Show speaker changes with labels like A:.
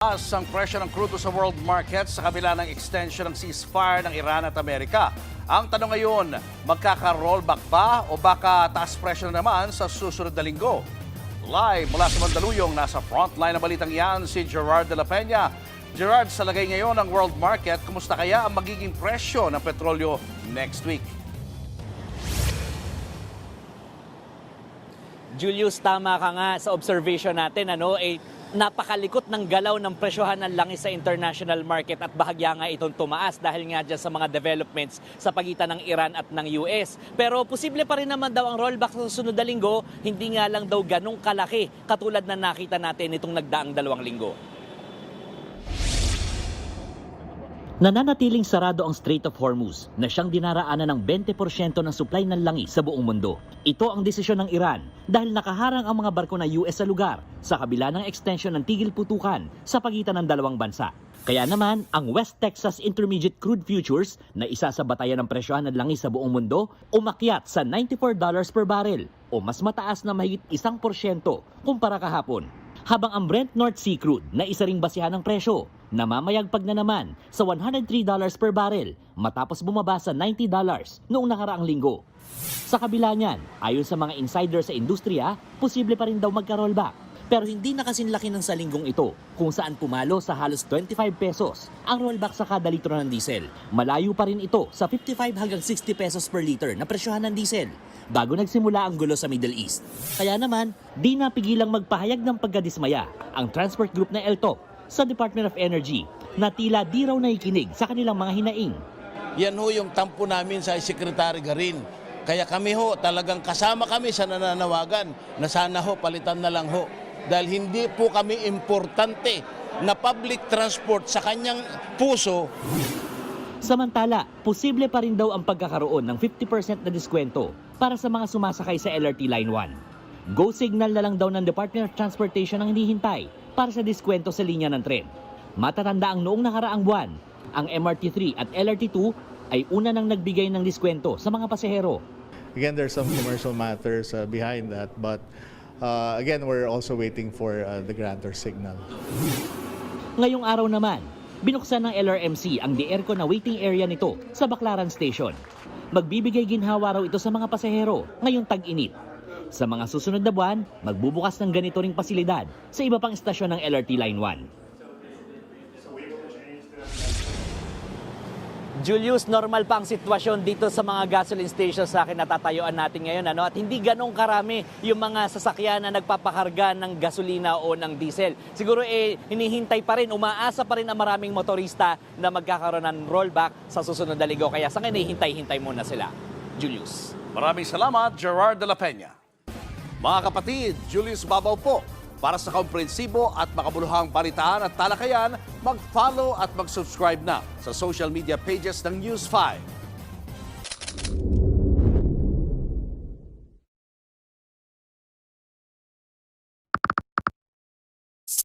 A: Ang presyo ng crudo sa world market sa kabila ng extension ng ceasefire ng Iran at Amerika. Ang tanong ngayon, magkaka-rollback ba o baka taas presyo na naman sa susunod na linggo? Live mula sa Mandaluyong, nasa frontline ng balitang yan si Gerard de la Peña. Gerard, sa lagay ngayon ng world market, kumusta kaya ang magiging presyo ng petrolyo next week?
B: Julius, tama ka nga sa observation natin, napakalikot ng galaw ng presyohan ng langis sa international market at bahagya nga itong tumaas dahil nga dyan sa mga developments sa pagitan ng Iran at ng US. Pero posible pa rin naman daw ang rollback sa susunod na linggo, hindi nga lang daw ganong kalaki katulad na nakita natin itong nagdaang 2 linggo.
C: Nananatiling sarado ang Strait of Hormuz na siyang dinaraanan ng 20% ng supply ng langis sa buong mundo. Ito ang desisyon ng Iran dahil nakaharang ang mga barko ng US sa lugar sa kabila ng extension ng tigil putukan sa pagitan ng dalawang bansa. Kaya naman, ang West Texas Intermediate Crude Futures na isa sa batayan ng presyohan ng langis sa buong mundo, umakyat sa $94 per barrel o mas mataas na mahigit 1% kumpara kahapon. Habang ang Brent North Sea Crude na isa ring basihan ng presyo, namamayagpag na naman sa $103 per barrel matapos bumaba sa $90 noong nakaraang linggo. Sa kabila niyan, ayon sa mga insider sa industriya, posible pa rin daw magka-rollback. Pero hindi na kasing laki ng sa linggong ito kung saan pumalo sa halos 25 pesos ang rollback sa kada litro ng diesel. Malayo pa rin ito sa 55 hanggang 60 pesos per liter na presyohan ng diesel bago nagsimula ang gulo sa Middle East. Kaya naman, di napigilang magpahayag ng pagkadismaya ang transport group na ELTOP sa Department of Energy na tila di raw naikinig sa kanilang mga hinaing.
D: Yan ho yung tampo namin sa Secretary Garin. Kaya kami ho, talagang kasama kami sa nananawagan na sana ho, palitan na lang ho. Dahil hindi po kami importante na public transport sa kanyang puso.
C: Samantala, posible pa rin daw ang pagkakaroon ng 50% na diskwento para sa mga sumasakay sa LRT Line 1. Go signal na lang daw ng Department of Transportation ang hinihintay para sa diskwento sa linya ng tren. Matatanda ang noong nakaraang buwan, ang MRT3 at LRT2 ay una nang nagbigay ng diskwento sa mga pasahero.
E: Again, there's some commercial matters behind that, but again, we're also waiting for the grantor signal.
C: Ngayong araw naman, binuksan ng LRMC ang DIERCO na waiting area nito sa Baclaran Station. Magbibigay ginhawa raw ito sa mga pasahero ngayong tag-init. Sa mga susunod na buwan, magbubukas ng ganito ring pasilidad sa iba pang istasyon ng LRT Line 1.
B: Julius, normal pa ang sitwasyon dito sa mga gasoline stations sa akin natatayuan natin ngayon. At hindi ganong karami yung mga sasakyan na nagpapakarga ng gasolina o ng diesel. Siguro hinihintay pa rin, umaasa pa rin ang maraming motorista na magkakaroon ng rollback sa susunod na linggo. Kaya sa ngayon, hintay-hintay muna sila. Julius.
A: Maraming salamat, Gerard de la Peña. Mga kapatid, Julius Babaw po. Para sa komprehensibo at makabuluhang balitaan at talakayan, mag-follow at mag-subscribe na sa social media pages ng News 5.